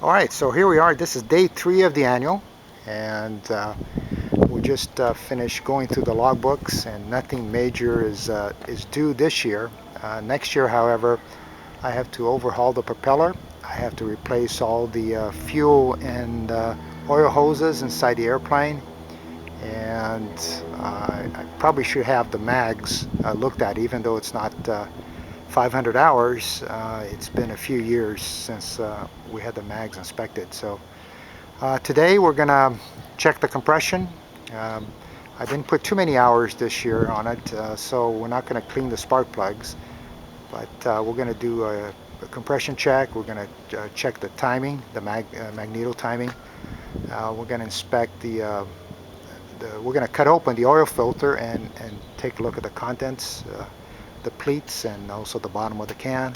Alright, so here we are. This is day 3 of the annual, and we just finished going through the logbooks, and nothing major is due this year. Next year, however, I have to overhaul the propeller. I have to replace all the fuel and oil hoses inside the airplane, and I probably should have the mags looked at, even though it's not 500 hours. It's been a few years since we had the mags inspected. So today we're going to check the compression. Um, I didn't put too many hours this year on it, so we're not going to clean the spark plugs, but we're going to do a compression check. We're going to check the timing, the magneto timing. We're going to inspect we're going to cut open the oil filter and take a look at the contents, the pleats, and also the bottom of the can.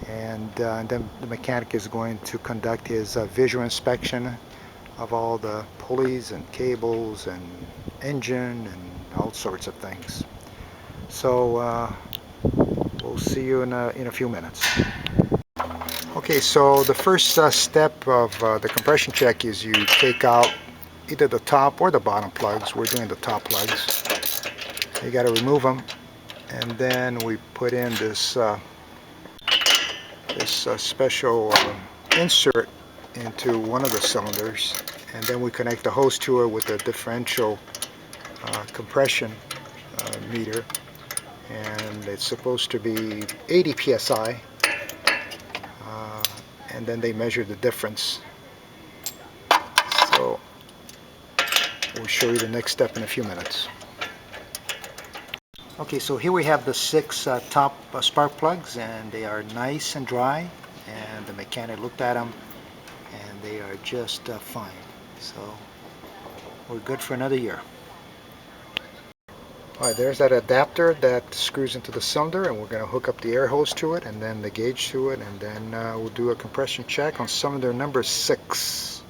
And then the mechanic is going to conduct his visual inspection of all the pulleys and cables and engine and all sorts of things. So we'll see you in a few minutes. Okay, so the first step of the compression check is you take out either the top or the bottom plugs. We're doing the top plugs. You got to remove them, and then we put in this special insert into one of the cylinders, and then we connect the hose to it with a differential compression meter, and it's supposed to be 80 psi, and then they measure the difference. So we'll show you the next step in a few minutes. Okay, so here we have the 6 top spark plugs, and they are nice and dry, and the mechanic looked at them and they are just fine. So we're good for another year. Alright, there's that adapter that screws into the cylinder, and we're going to hook up the air hose to it and then the gauge to it, and then we'll do a compression check on cylinder number 6.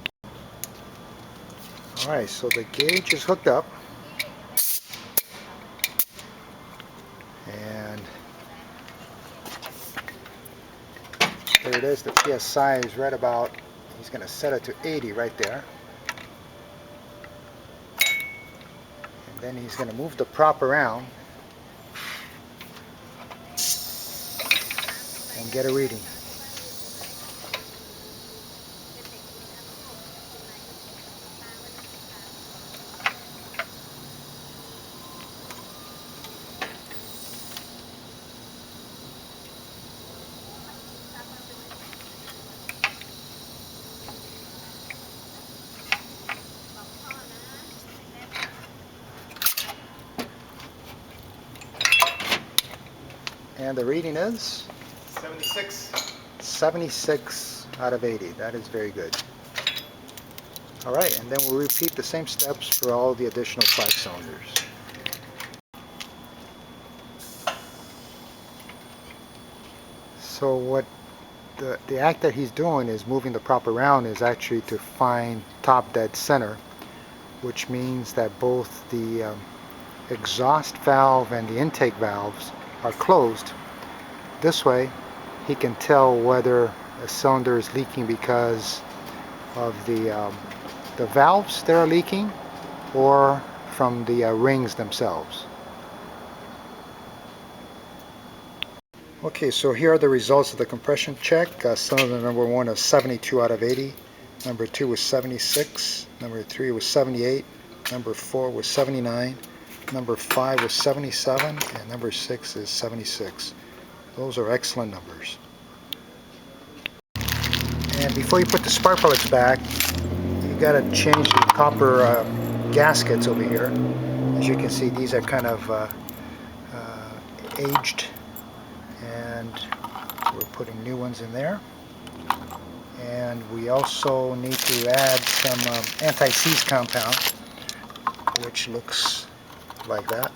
Alright, so the gauge is hooked up, and there it is. The PSI is right about, he's going to set it to 80 right there. And then he's going to move the prop around and get a reading. And the reading is 76 out of 80. That is very good. Alright, and then we'll repeat the same steps for all the additional 5 cylinders. So what the act that he's doing is moving the prop around is actually to find top dead center, which means that both the exhaust valve and the intake valves are closed. This way he can tell whether a cylinder is leaking because of the valves that are leaking, or from the rings themselves. Okay, so here are the results of the compression check. Cylinder number 1 is 72 out of 80. Number 2 was 76. Number 3 was 78. Number 4 was 79. Number 5 was 77. And number 6 is 76. Those are excellent numbers. And before you put the spark plugs back, you got to change the copper gaskets over here. As you can see, these are kind of aged, and we're putting new ones in there. And we also need to add some anti-seize compound, which looks like that.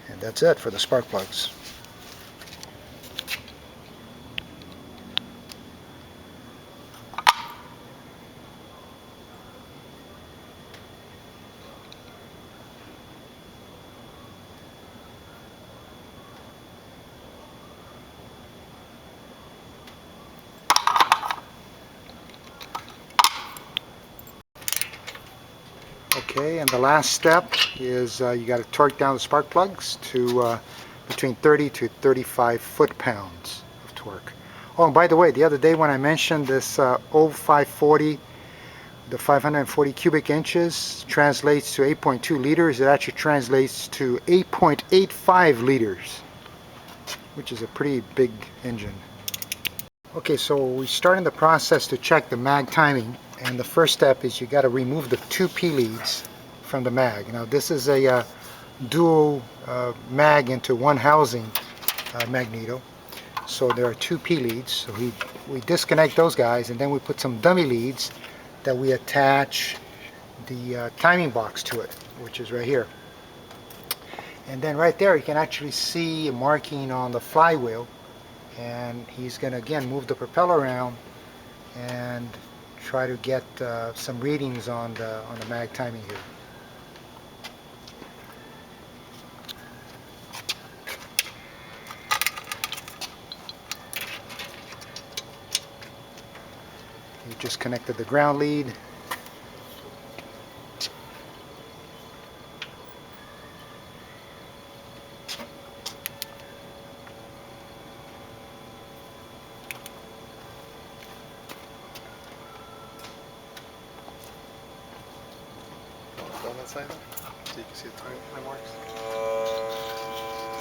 And that's it for the spark plugs. Okay, and the last step is you got to torque down the spark plugs to between 30 to 35 foot-pounds of torque. Oh, and by the way, the other day when I mentioned this 0540, the 540 cubic inches translates to 8.2 liters. It actually translates to 8.85 liters, which is a pretty big engine. Okay, so we're starting the process to check the mag timing, and the first step is you got to remove the two P leads from the mag. Now this is a dual mag into one housing magneto, so there are two P leads. So we disconnect those guys, and then we put some dummy leads that we attach the timing box to it, which is right here. And then right there you can actually see a marking on the flywheel, and he's going to again move the propeller around and try to get some readings on the mag timing here. You just connected the ground lead. On that side, so you can see the time marks.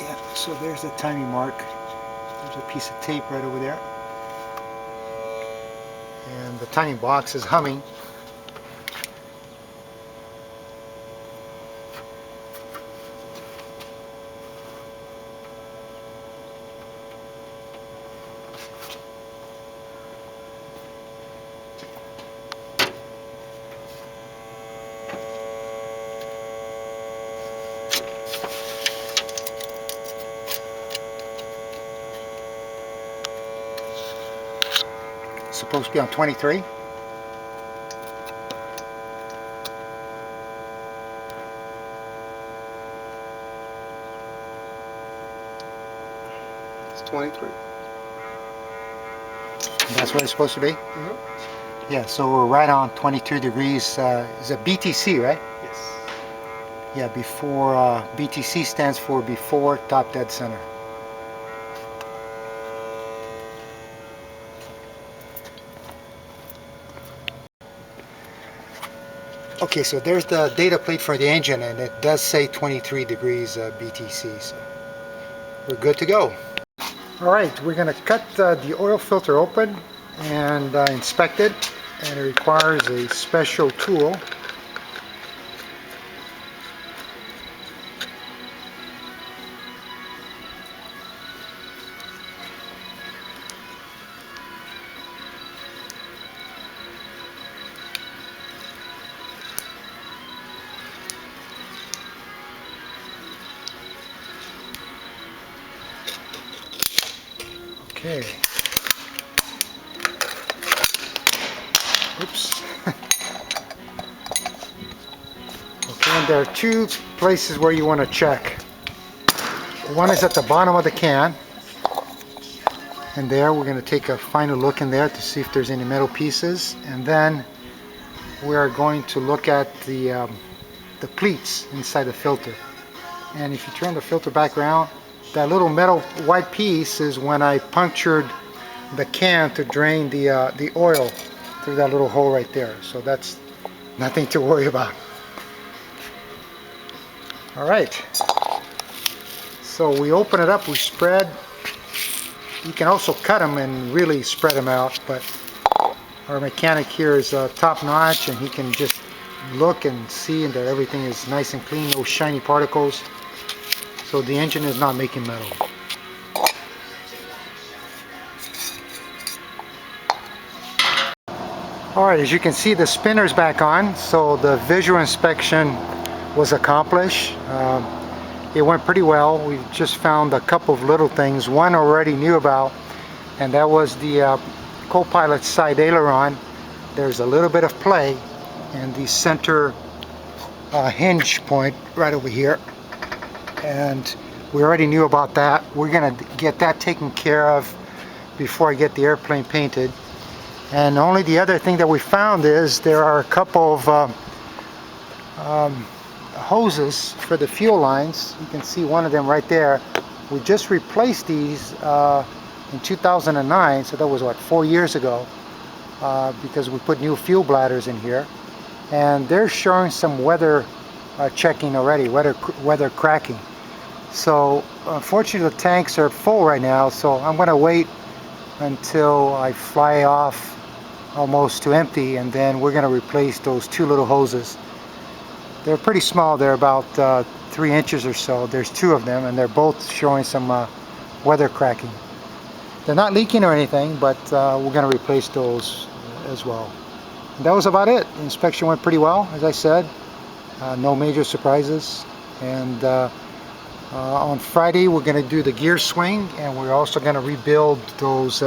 Yeah, so there's the timing mark. There's a piece of tape right over there. And the timing box is humming. It's supposed to be on 23. It's 23. That's what it's supposed to be? Mm-hmm. Yeah, so we're right on 22 degrees. Is it BTC, right? Yes. Yeah, before, BTC stands for before top dead center. Okay, so there's the data plate for the engine, and it does say 23 degrees BTC, so we're good to go. All right, we're going to cut the oil filter open and inspect it, and it requires a special tool. Okay. Oops. Okay, and there are two places where you want to check. One is at the bottom of the can, and there we're going to take a final look in there to see if there's any metal pieces, and then we are going to look at the pleats inside the filter. And if you turn the filter back around, that little metal white piece is when I punctured the can to drain the oil through that little hole right there. So that's nothing to worry about. All right. So we open it up, we spread. You can also cut them and really spread them out, but our mechanic here is top notch, and he can just look and see that everything is nice and clean, no shiny particles. So the engine is not making metal. Alright, as you can see, the spinner's back on, so the visual inspection was accomplished. It went pretty well. We just found a couple of little things. One I already knew about, and that was the co-pilot side aileron. There's a little bit of play in the center hinge point right over here, and we already knew about that. We're gonna get that taken care of before I get the airplane painted. And only the other thing that we found is there are a couple of hoses for the fuel lines. You can see one of them right there. We just replaced these in 2009, so that was what, 4 years ago, because we put new fuel bladders in here, and they're showing some weather checking already, weather cracking. So unfortunately the tanks are full right now, so I'm going to wait until I fly off almost to empty, and then we're going to replace those two little hoses. They're pretty small, they're about 3 inches or so. There's two of them, and they're both showing some weather cracking. They're not leaking or anything, but we're going to replace those as well. And that was about it. The inspection went pretty well, as I said. No major surprises. And on Friday we're going to do the gear swing, and we're also going to rebuild those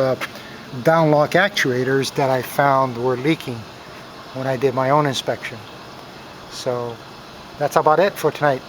down lock actuators that I found were leaking when I did my own inspection. So that's about it for tonight.